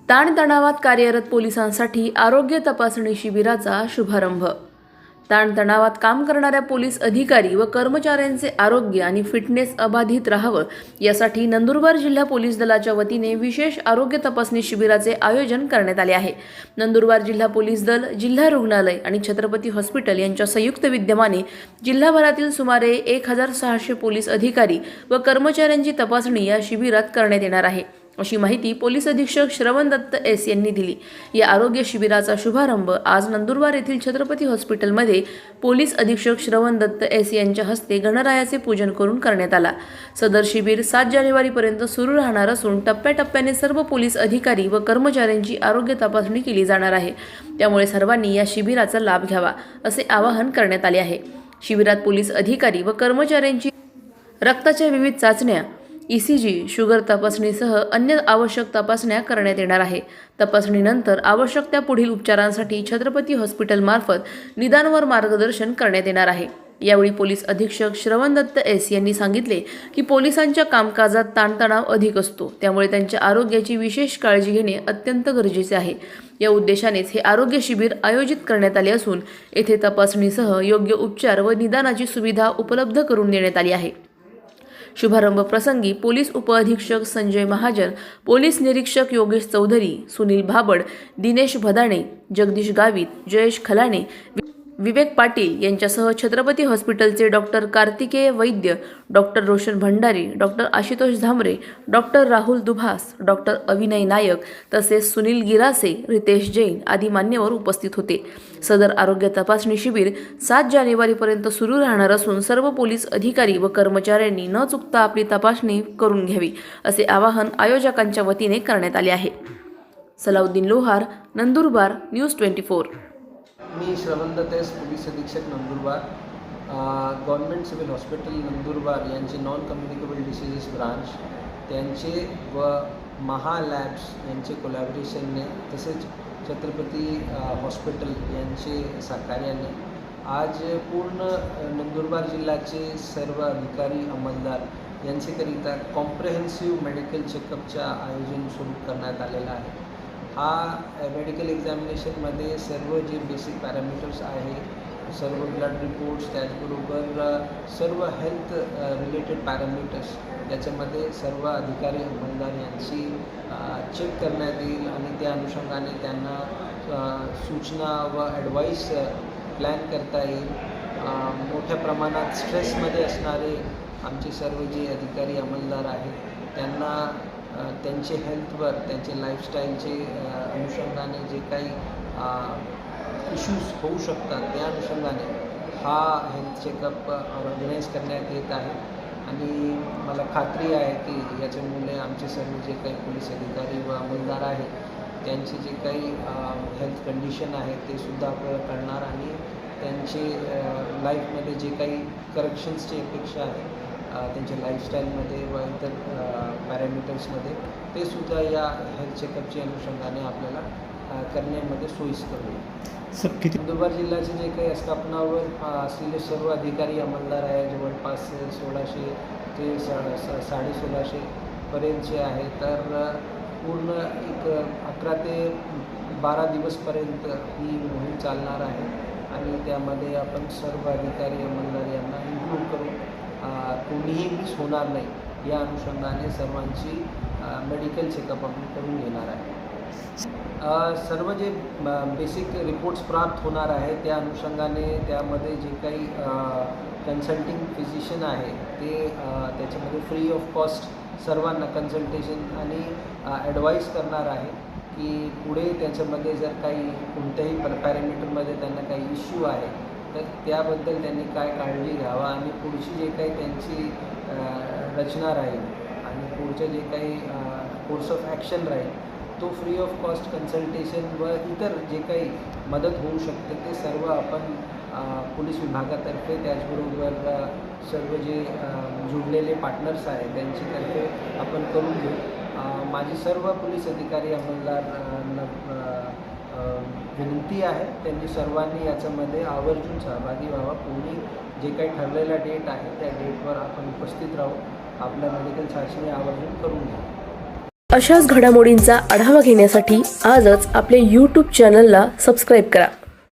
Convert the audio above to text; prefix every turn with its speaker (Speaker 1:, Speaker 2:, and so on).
Speaker 1: ताणतणावात कार्यरत पोलिसांसाठी आरोग्य तपासणी शिबिराचा शुभारंभ। ताणतणावात काम करणाऱ्या पोलीस अधिकारी व कर्मचाऱ्यांचे आरोग्य आणि फिटनेस अबाधित राहावं यासाठी नंदुरबार जिल्हा पोलीस दलाच्या वतीने विशेष आरोग्य तपासणी शिबिराचे आयोजन करण्यात आले आहे। नंदुरबार जिल्हा पोलीस दल, जिल्हा रुग्णालय आणि छत्रपती हॉस्पिटल यांच्या संयुक्त विद्यमाने जिल्हाभरातील सुमारे 1600 पोलीस अधिकारी व कर्मचाऱ्यांची तपासणी या शिबिरात करण्यात येणार आहे, अशी माहिती पोलीस अधीक्षक श्रवण दत्त एस यांनी दिली। या आरोग्य शिबिराचा शुभारंभ आज नंदुरबार येथील छत्रपती हॉस्पिटलमध्ये पोलीस अधीक्षक श्रवण दत्त एस यांच्या हस्ते गणरायाचे पूजन करून करण्यात आला। सदर शिबिर 7 जानेवारीपर्यंत सुरू राहणार असून टप्प्याटप्प्याने सर्व पोलीस अधिकारी व कर्मचाऱ्यांची आरोग्य तपासणी केली जाणार आहे। त्यामुळे सर्वांनी या शिबिराचा लाभ घ्यावा असे आवाहन करण्यात आले आहे। शिबिरात पोलीस अधिकारी व कर्मचाऱ्यांची रक्ताच्या विविध चाचण्या, ECG, शुगर तपासणीसह अन्य आवश्यक तपासण्या करण्यात येणार आहे। तपासणीनंतर आवश्यक त्या पुढील उपचारांसाठी छत्रपती हॉस्पिटलमार्फत निदानवर मार्गदर्शन करण्यात येणार आहे। यावेळी पोलीस अधीक्षक श्रवण दत्त एस यांनी सांगितले की पोलिसांच्या कामकाजात ताणतणाव अधिक असतो, त्यामुळे त्यांच्या आरोग्याची विशेष काळजी घेणे अत्यंत गरजेचे आहे। या उद्देशानेच हे आरोग्य शिबिर आयोजित करण्यात आले असून येथे तपासणीसह योग्य उपचार व निदानाची सुविधा उपलब्ध करून देण्यात आली आहे। शुभारंभ प्रसंगी पोलीस उपअधीक्षक संजय महाजन, पोलीस निरीक्षक योगेश चौधरी, सुनील भाबड, दिनेश भदाणे, जगदीश गावित, जयेश खलाणे, विवेक पाटील यांच्यासह छत्रपती हॉस्पिटलचे doctor Kartikeya Vaidya, doctor Roshan Bhandari, doctor Ashutosh Zambare, doctor Rahul Dubhas, doctor Avinay Nayak तसेच सुनील गिरासे, रितेश जैन आदी मान्यवर उपस्थित होते। सदर आरोग्य तपासणी शिबिर 7 जानेवारीपर्यंत सुरू राहणार असून सर्व पोलीस अधिकारी व कर्मचाऱ्यांनी न चुकता आपली तपासणी करून घ्यावी असे आवाहन आयोजकांच्या वतीने करण्यात आले आहे। सलाउद्दीन लोहार, नंदुरबार, न्यूज 24।
Speaker 2: मी श्रवण दत्त एस, पोलीस अधीक्षक Nandurbar, government civil hospital Nandurbar यांचे नॉन कम्युनिकेबल डिसीजेस ब्रांच त्यांचे व महा लॅब्स यांचे कोलॅबोरेशनने तसेच छत्रपती हॉस्पिटल यांचे सहकार्याने आज पूर्ण नंदुरबार जिल्ह्याचे सर्व अधिकारी अंमलदार यांच्याकरिता कॉम्प्रेहेन्सिव्ह मेडिकल चेकअपचा आयोजन सुरू करण्यात आलेला आहे। हा मेडिकल एक्झामिनेशनमध्ये सर्व जे बेसिक पॅरामीटर्स आहे, सर्व ब्लड रिपोर्ट्स, त्याचबरोबर सर्व हेल्थ रिलेटेड पॅरामीटर्स याच्यामध्ये सर्व अधिकारी अंमलदार यांची चेक करण्यात येईल आणि त्या अनुषंगाने त्यांना सूचना व ॲडवाईस प्लॅन करता येईल। मोठ्या प्रमाणात स्ट्रेसमध्ये असणारे आमचे सर्व जे अधिकारी अंमलदार आहेत त्यांना त्यांचे हेल्थवर, त्यांचे लाईफस्टाईलचे अनुषंगाने जे काही इश्यूज होऊ शकतात त्या अनुषंगाने हा हेल्थ चेकअप ऑर्गनाईज करण्यात येत आहे आणि मला खात्री आहे की याच्यामुळे आमचे सर्व जे काही पोलीस अधिकारी व अंमलदार आहेत त्यांची जे काही हेल्थ कंडिशन आहे ते सुद्धा आपल्याला कळणार आणि त्यांचे लाईफमध्ये जे काही करेक्शन्सची अपेक्षा आहे त्यांच्या लाईफस्टाईलमध्ये व इतर पॅरामीटर्समध्ये ते सुद्धा या हेल्थ चेकअपच्या अनुषंगाने आपल्याला करण्यामध्ये सोयीस्कर होईल। नंदुरबार जिल्ह्याचे जे काही आस्थापनावर असलेले सर्व अधिकारी अंमलदार आहे जवळपास 1600 ते 1650 पर्यंतचे आहे, तर पूर्ण एक 11 ते 12 दिवसपर्यंत ही मोहीम चालणार आहे आणि त्यामध्ये आपण सर्व अधिकारी अंमलदार यांना इन्क्लूड करून कोणीही मिस होणार नाही या अनुषंगाने सर्वांची मेडिकल चेकअप आपण करून घेणार आहे। सर्व जे बेसिक रिपोर्ट्स प्राप्त होणार आहे त्या अनुषंगाने त्यामध्ये जे काही कन्सल्टिंग फिजिशियन आहे ते त्याच्यामध्ये फ्री ऑफ कॉस्ट सर्वांना कन्सल्टेशन आणि ॲडवाईस करणार आहे की पुढे त्याच्यामध्ये जर काही कोणत्याही पॅरामीटरमध्ये त्यांना काही इश्यू आहे तर त्याबद्दल त्यांनी काय काळजी घ्यावा आणि पुढची जे काही त्यांची रचना राहील आणि पुढचं जे काही कोर्स ऑफ ॲक्शन राहील तो फ्री ऑफ कॉस्ट कन्सल्टेशन व इतर जे काही मदत होऊ शकते ते सर्व आपण पोलीस विभागातर्फे त्याचबरोबर सर्व जे जुडलेले पार्टनर्स आहेत त्यांच्यातर्फे आपण करून घेऊ। माझी सर्व पोलीस अधिकारी अंमलदारांना विनंती आहे त्यांनी सर्वांनी याच्यामध्ये आवर्जून सहभागी व्हावा। कोणी जे काही ठरलेला डेट आहे त्या डेटवर आपण उपस्थित राहू, आपल्या मेडिकल चाचणी आवर्जून करून घ्या।
Speaker 1: अशाच घडामोडींचा आढावा घेण्यासाठी आजच आपल्या यूट्यूब चॅनलला सबस्क्राईब करा.